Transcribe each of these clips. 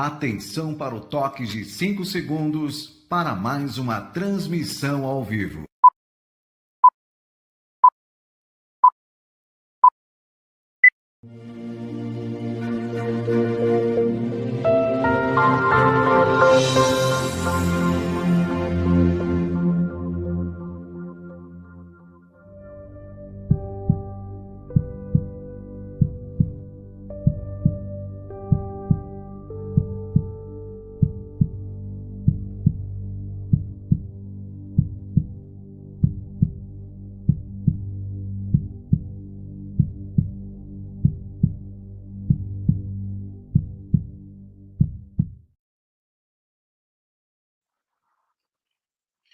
Atenção para o toque de 5 segundos para mais uma transmissão ao vivo.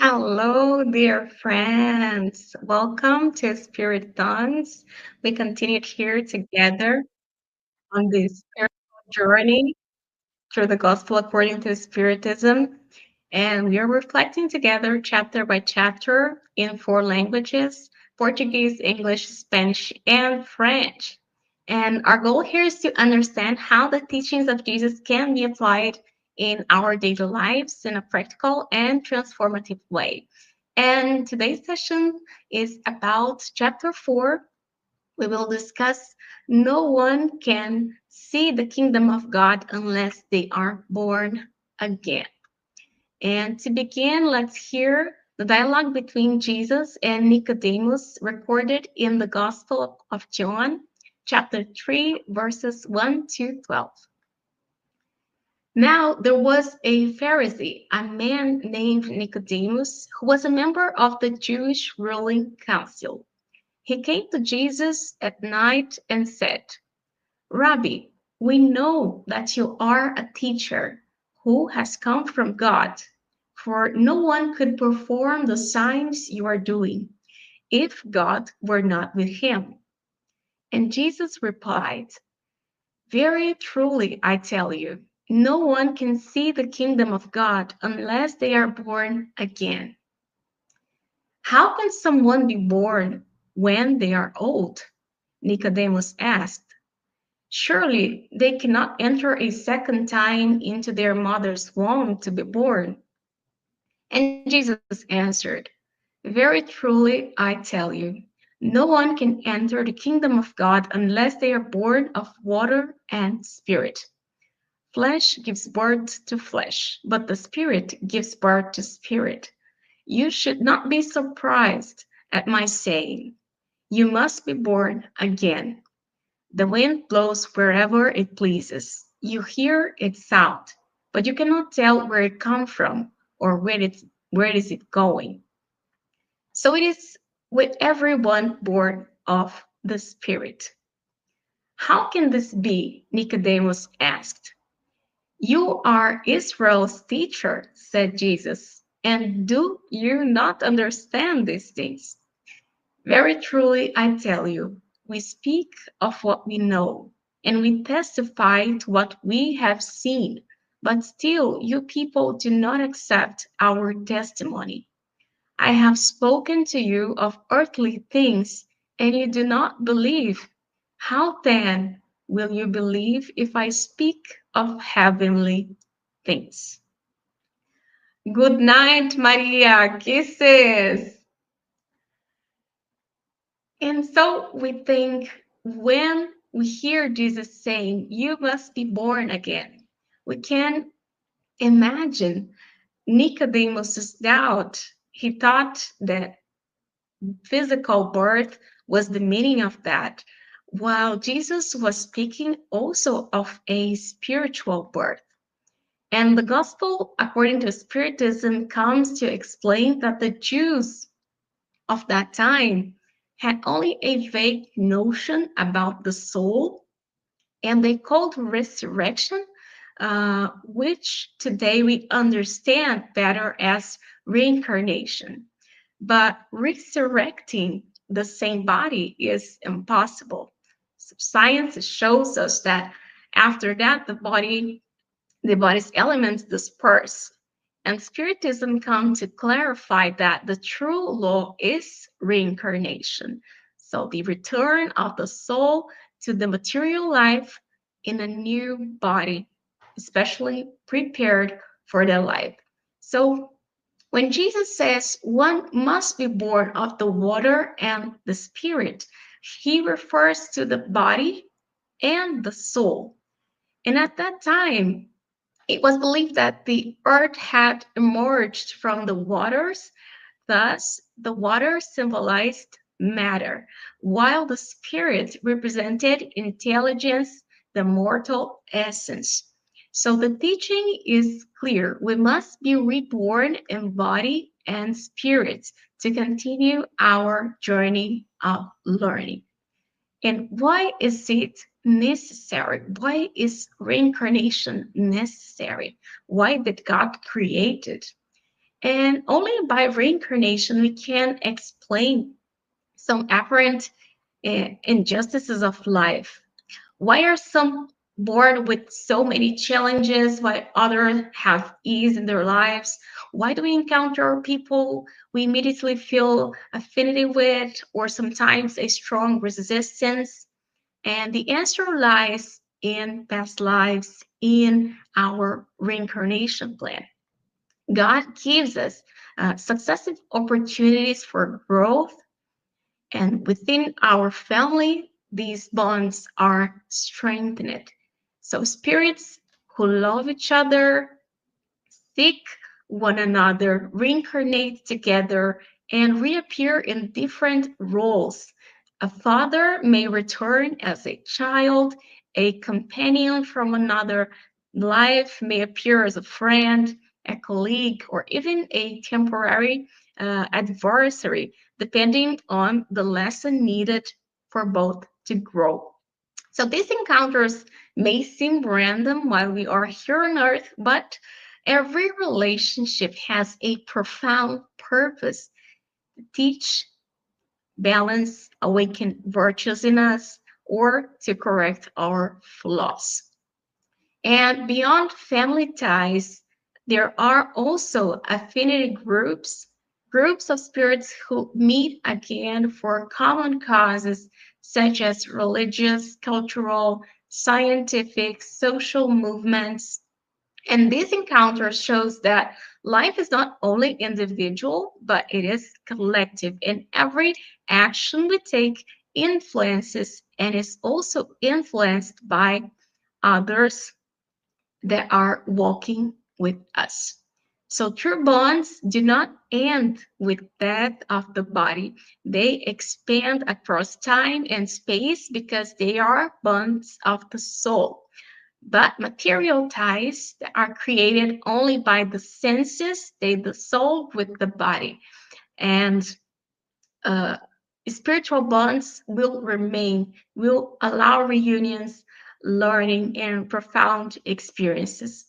Hello, dear friends. Welcome to Spirit Tongues. We continued here together on this spiritual journey through the Gospel according to Spiritism. And we are reflecting together chapter by chapter in 4 languages: Portuguese, English, Spanish, and French. And our goal here is to understand how the teachings of Jesus can be applied in our daily lives in a practical and transformative way. And today's session is about chapter 4. We will discuss no one can see the kingdom of God unless they are born again. And to begin, let's hear the dialogue between Jesus and Nicodemus recorded in the Gospel of John, chapter 3, verses 1 to 12. Now there was a Pharisee, a man named Nicodemus, who was a member of the Jewish ruling council. He came to Jesus at night and said, "Rabbi, we know that you are a teacher who has come from God, for no one could perform the signs you are doing if God were not with him." And Jesus replied, "Very truly, I tell you, no one can see the kingdom of God unless they are born again." "How can someone be born when they are old?" Nicodemus asked. "Surely they cannot enter a second time into their mother's womb to be born." And Jesus answered, "Very truly, I tell you, no one can enter the kingdom of God unless they are born of water and spirit. Flesh gives birth to flesh, but the Spirit gives birth to spirit. You should not be surprised at my saying, 'You must be born again.' The wind blows wherever it pleases. You hear its sound, but you cannot tell where it comes from or where is it going. So it is with everyone born of the Spirit." "How can this be?" Nicodemus asked. "You are Israel's teacher," said Jesus, "and do you not understand these things?" "Very truly, I tell you, we speak of what we know, and we testify to what we have seen, but still you people do not accept our testimony. I have spoken to you of earthly things, and you do not believe. How then will you believe if I speak of heavenly things?" Good night, Maria. Kisses. And so we think, when we hear Jesus saying, "You must be born again," we can imagine Nicodemus's doubt. He thought that physical birth was the meaning of that, while Jesus was speaking also of a spiritual birth. And the gospel, according to Spiritism, comes to explain that the Jews of that time had only a vague notion about the soul, and they called resurrection, which today we understand better as reincarnation. But resurrecting the same body is impossible. Science shows us that after that, the body's elements disperse. And Spiritism comes to clarify that the true law is reincarnation. So the return of the soul to the material life in a new body. especially prepared for their life. So when Jesus says one must be born of the water and the Spirit, he refers to the body and the soul. And at that time, it was believed that the earth had emerged from the waters. Thus, the water symbolized matter, while the spirit represented intelligence, the mortal essence. So the teaching is clear. We must be reborn in body and spirit to continue our journey of learning. And why is it necessary? Why is reincarnation necessary? Why did God create it? And only by reincarnation we can explain some apparent injustices of life. Why are some born with so many challenges while others have ease in their lives? Why do we encounter people we immediately feel affinity with, or sometimes a strong resistance? And the answer lies in past lives, in our reincarnation plan. God gives us successive opportunities for growth, and within our family, these bonds are strengthened. So, spirits who love each other, seek one another, reincarnate together, and reappear in different roles. A father may return as a child, a companion from another life may appear as a friend, a colleague, or even a temporary adversary, depending on the lesson needed for both to grow. So these encounters may seem random while we are here on earth, but every relationship has a profound purpose to teach, balance, awaken virtues in us, or to correct our flaws. And beyond family ties, there are also affinity groups, groups of spirits who meet again for common causes such as religious, cultural, scientific, social movements. And this encounter shows that life is not only individual, but it is collective. And every action we take influences and is also influenced by others that are walking with us. So true bonds do not end with death of the body. They expand across time and space because they are bonds of the soul. But material ties that are created only by the senses, they dissolve with the body. And uh, spiritual bonds will remain, will allow reunions, learning, and profound experiences.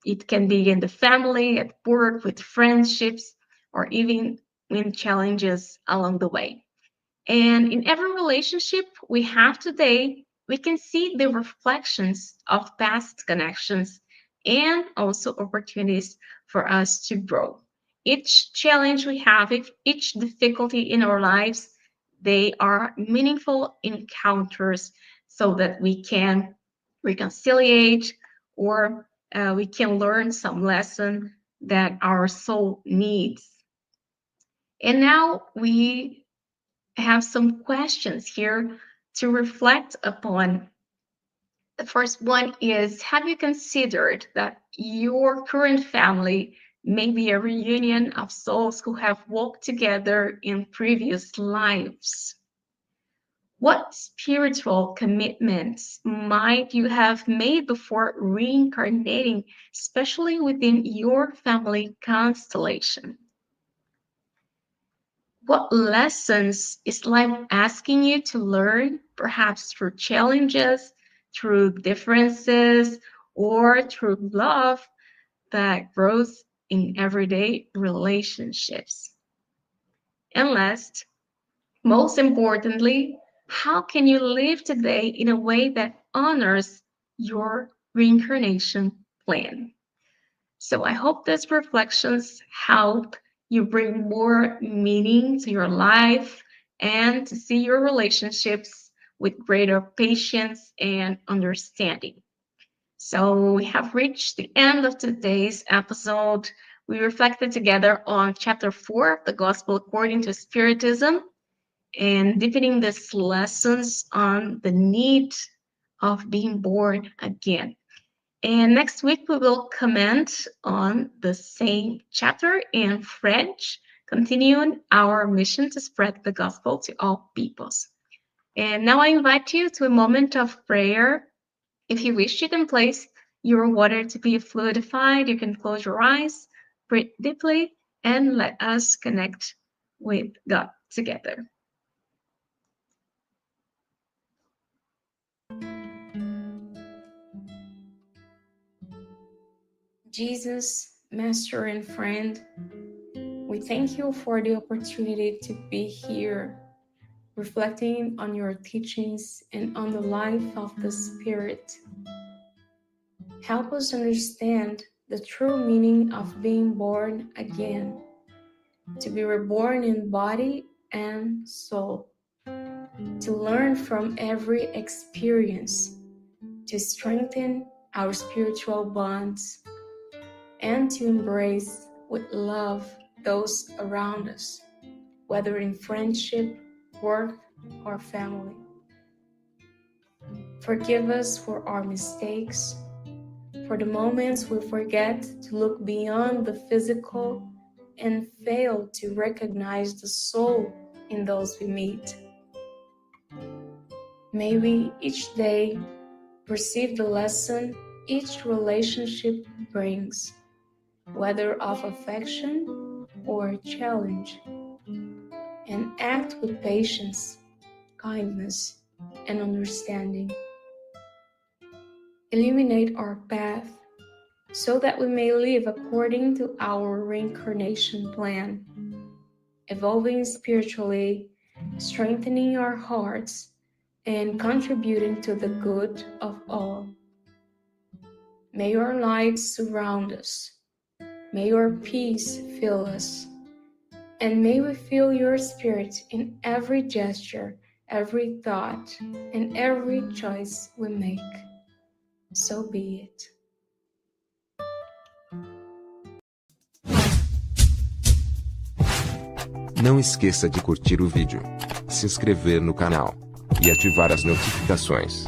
It can be in the family, at work, with friendships, or even in challenges along the way. And in every relationship we have today, we can see the reflections of past connections and also opportunities for us to grow. Each challenge we have, each difficulty in our lives, they are meaningful encounters so that we can reconciliate, or we can learn some lesson that our soul needs. And now we have some questions here to reflect upon. The first one is, have you considered that your current family may be a reunion of souls who have walked together in previous lives? What spiritual commitments might you have made before reincarnating, especially within your family constellation? What lessons is life asking you to learn, perhaps through challenges, through differences, or through love that grows in everyday relationships? And last, most importantly, how can you live today in a way that honors your reincarnation plan? So I hope these reflections help you bring more meaning to your life and to see your relationships with greater patience and understanding. So we have reached the end of today's episode. We reflected together on chapter 4 of the Gospel according to Spiritism and deepening these lessons on the need of being born again. And next week we will comment on the same chapter in French, continuing our mission to spread the gospel to all peoples. And now I invite you to a moment of prayer. If you wish, you can place your water to be fluidified. You can close your eyes, breathe deeply, and let us connect with God together. Jesus, Master and friend, we thank you for the opportunity to be here, reflecting on your teachings and on the life of the Spirit. Help us understand the true meaning of being born again, to be reborn in body and soul, to learn from every experience, to strengthen our spiritual bonds, and to embrace with love those around us, whether in friendship, work, or family. Forgive us for our mistakes, for the moments we forget to look beyond the physical and fail to recognize the soul in those we meet. May we each day perceive the lesson each relationship brings, whether of affection or challenge, and act with patience, kindness, and understanding. Illuminate our path so that we may live according to our reincarnation plan, evolving spiritually, strengthening our hearts, and contributing to the good of all. May your light surround us. May your peace fill us. And may we feel your Spirit in every gesture, every thought, and every choice we make. So be it. Não esqueça de curtir o vídeo, se inscrever no canal e ativar as notificações.